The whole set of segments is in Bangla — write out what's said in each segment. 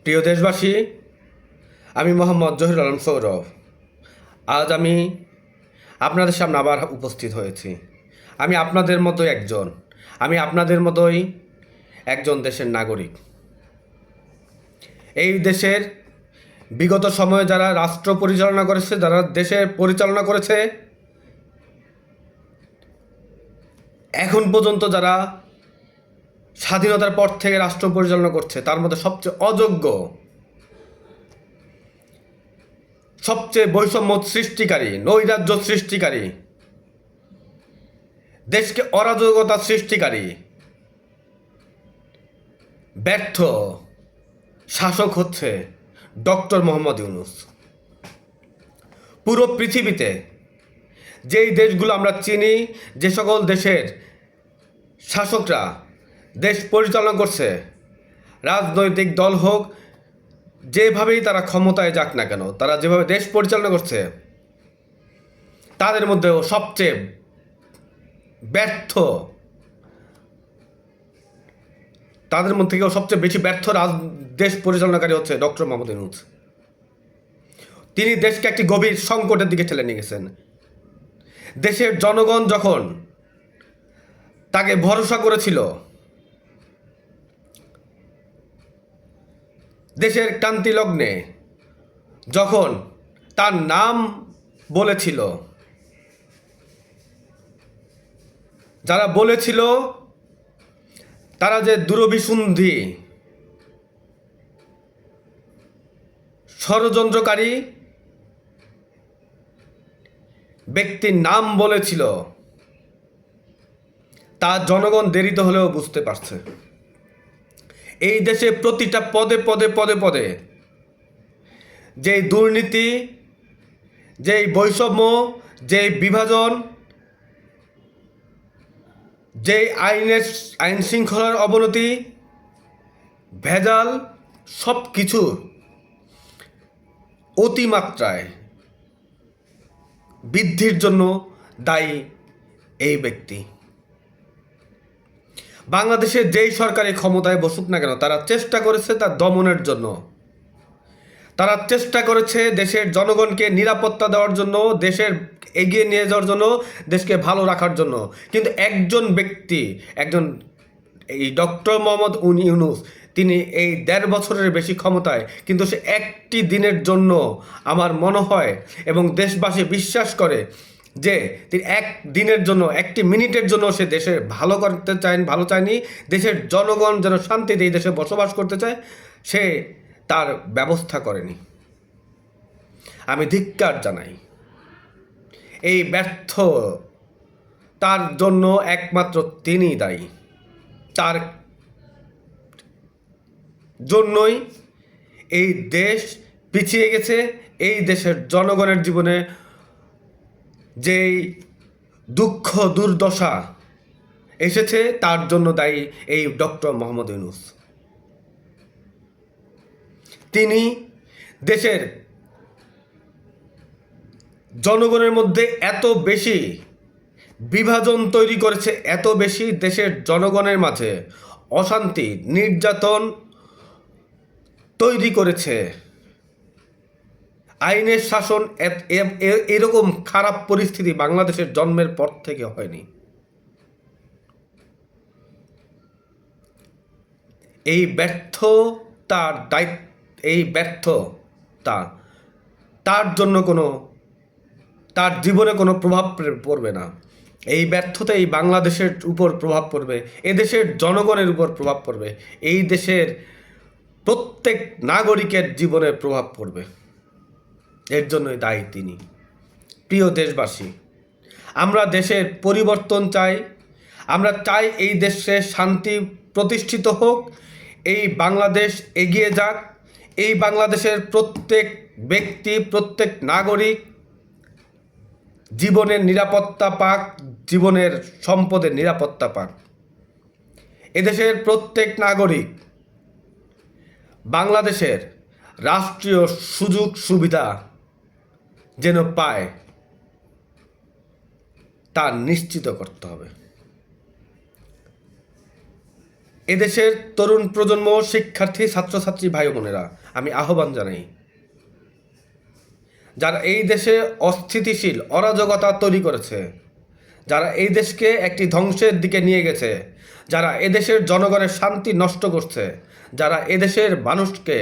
প্রিয় দেশবাসী, আমি মোহাম্মদ জহিরুল আলম সৌরভ। আজ আমি আপনাদের সামনে আবার উপস্থিত হয়েছি। আমি আপনাদের মতোই একজন দেশের নাগরিক। এই দেশের বিগত সময়ে যারা রাষ্ট্র পরিচালনা করেছে, যারা দেশে পরিচালনা করেছে, এখন পর্যন্ত যারা স্বাধীনতার পর থেকে রাষ্ট্র পরিচালনা করছে, তার মধ্যে সবচেয়ে অযোগ্য, সবচেয়ে বৈষম্য সৃষ্টিকারী, নৈরাজ্য সৃষ্টিকারী, দেশকে অরাজকতা সৃষ্টিকারী, ব্যর্থ শাসক হচ্ছে ডক্টর মোহাম্মদ ইউনূস। পুরো পৃথিবীতে যেই দেশগুলো আমরা চিনি, যে সকল দেশের শাসকরা দেশ পরিচালনা করছে, রাজনৈতিক দল হোক, যেভাবেই তারা ক্ষমতায় যাক না কেন, তারা যেভাবে দেশ পরিচালনা করছে, তাদের মধ্যেও সবচেয়ে ব্যর্থ, তাদের মধ্যে থেকেও সবচেয়ে বেশি ব্যর্থ দেশ পরিচালনাকারী হচ্ছে ডক্টর মোহাম্মদ ইউনূস। তিনি দেশকে একটি গভীর সংকটের দিকে ঠেলে নিয়ে গেছেন। দেশের জনগণ যখন তাকে ভরসা করেছিল, দেশের ক্রান্তি লগ্নে যখন তার নাম বলেছিল, যারা বলেছিল তারা যে দুরভিসন্ধি, ষড়যন্ত্রকারী ব্যক্তির নাম বলেছিল, তা জনগণ দেরিতে হলেও বুঝতে পারছে। এই দেশে প্রতিটা পদে পদে পদে পদে যেই দুর্নীতি, যেই বৈষম্য, যেই বিভাজন, যেই আইন শৃঙ্খলার অবনতি, ভেজাল, সব কিছুর অতিমাত্রায় বৃদ্ধির জন্য দায়ী এই ব্যক্তি। বাংলাদেশের যেই সরকারি ক্ষমতায় বসুক না কেন, তারা চেষ্টা করেছে তার দমনের জন্য, তারা চেষ্টা করেছে দেশের জনগণকে নিরাপত্তা দেওয়ার জন্য, দেশের এগিয়ে নিয়ে যাওয়ার জন্য, দেশকে ভালো রাখার জন্য। কিন্তু একজন ব্যক্তি, এই ডক্টর মোহাম্মদ ইউনূস, তিনি এই ১.৫ বছরের বেশি ক্ষমতায়, কিন্তু সে একটি দিনের জন্য, আমার মনে হয় এবং দেশবাসী বিশ্বাস করে যে তিনি এক দিনের জন্য, একটি মিনিটের জন্য সে দেশের ভালো করতে ভালো চায়নি। দেশের জনগণ যেন শান্তিতে এই দেশে বসবাস করতে চায়, সে তার ব্যবস্থা করেনি। আমি ধিক্কার জানাই। এই ব্যর্থ, তার জন্য একমাত্র তিনিই দায়ী। তার জন্যই এই দেশ পিছিয়ে গেছে। এই দেশের জনগণের জীবনে যেই দুঃখ দুর্দশা এসেছে, তার জন্য দায়ী এই ডক্টর মোহাম্মদ ইউনূস। তিনি দেশের জনগণের মধ্যে এত বেশি বিভাজন তৈরি করেছে, এত বেশি দেশের জনগণের মাঝে অশান্তি, নির্যাতন তৈরি করেছে। আইনের শাসন এরকম খারাপ পরিস্থিতি বাংলাদেশের জন্মের পর থেকে হয়নি। এই ব্যর্থতা তার জন্য তার জীবনে কোনো প্রভাব পড়বে না। এই ব্যর্থতা এই বাংলাদেশের উপর প্রভাব পড়বে, এদেশের জনগণের উপর প্রভাব পড়বে, এই দেশের প্রত্যেক নাগরিকের জীবনে প্রভাব পড়বে। এর জন্যই দায়ী তিনি। প্রিয় দেশবাসী, আমরা দেশের পরিবর্তন চাই। আমরা চাই এই দেশে শান্তি প্রতিষ্ঠিত হোক, এই বাংলাদেশ এগিয়ে যাক, এই বাংলাদেশের প্রত্যেক ব্যক্তি, প্রত্যেক নাগরিক জীবনের নিরাপত্তা পাক, জীবনের সম্পদের নিরাপত্তা পাক। এদেশের প্রত্যেক নাগরিক বাংলাদেশের রাষ্ট্রীয় সুযোগ সুবিধা যেন পায়, তা নিশ্চিত করতে হবে। এদেশের তরুণ প্রজন্ম, শিক্ষার্থী, ছাত্রছাত্রী ভাই বোনেরা, আমি আহ্বান জানাই, যারা এই দেশে অস্থিতিশীল অরাজকতা তৈরি করেছে, যারা এই দেশকে একটি ধ্বংসের দিকে নিয়ে গেছে, যারা এদেশের জনগণের শান্তি নষ্ট করছে, যারা এদেশের মানুষকে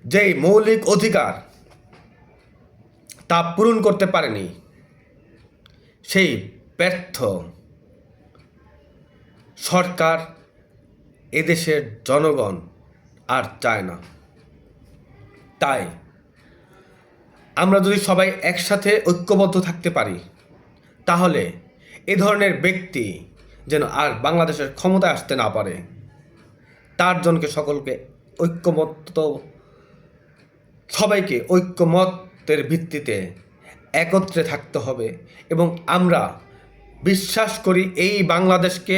যেই মৌলিক অধিকার তা পূরণ করতে পারেনি, সেই ব্যর্থ সরকার এদেশের জনগণ আর চায় না। তাই আমরা যদি সবাই একসাথে ঐক্যবদ্ধ থাকতে পারি, তাহলে এ ধরনের ব্যক্তি যেন আর বাংলাদেশের ক্ষমতায় আসতে না পারে। তার জনকে সকলকে ঐক্যমত্য, সবাইকে ঐক্যমতের ভিত্তিতে একত্রে থাকতে হবে। এবং আমরা বিশ্বাস করি এই বাংলাদেশকে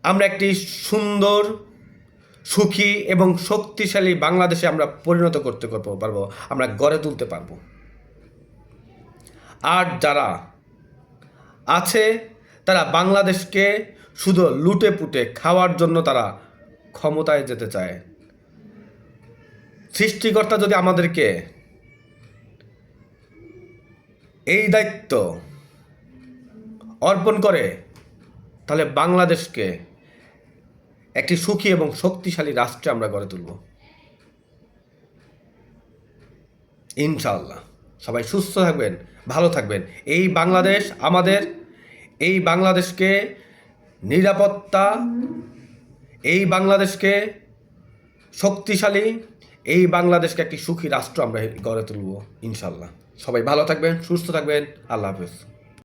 আমরা একটি সুন্দর, সুখী এবং শক্তিশালী বাংলাদেশে আমরা পরিণত করতে পারবো, আমরা গড়ে তুলতে পারবো। আর যারা আছে তারা বাংলাদেশকে শুধু লুটে পুটে খাওয়ার জন্য তারা ক্ষমতায় যেতে চায়। সৃষ্টিকর্তা যদি আমাদেরকে এই দায়িত্ব অর্পণ করে, তাহলে বাংলাদেশকে একটি সুখী এবং শক্তিশালী রাষ্ট্রে আমরা গড়ে তুলব ইনশাআল্লাহ। সবাই সুস্থ থাকবেন, ভালো থাকবেন। এই বাংলাদেশ আমাদের, এই বাংলাদেশকে নিরাপত্তা, এই বাংলাদেশকে শক্তিশালী, এই বাংলাদেশকে একটি সুখী রাষ্ট্র আমরা গড়ে তুলব ইনশাআল্লাহ। সবাই ভালো থাকবেন, সুস্থ থাকবেন। আল্লাহ হাফেজ।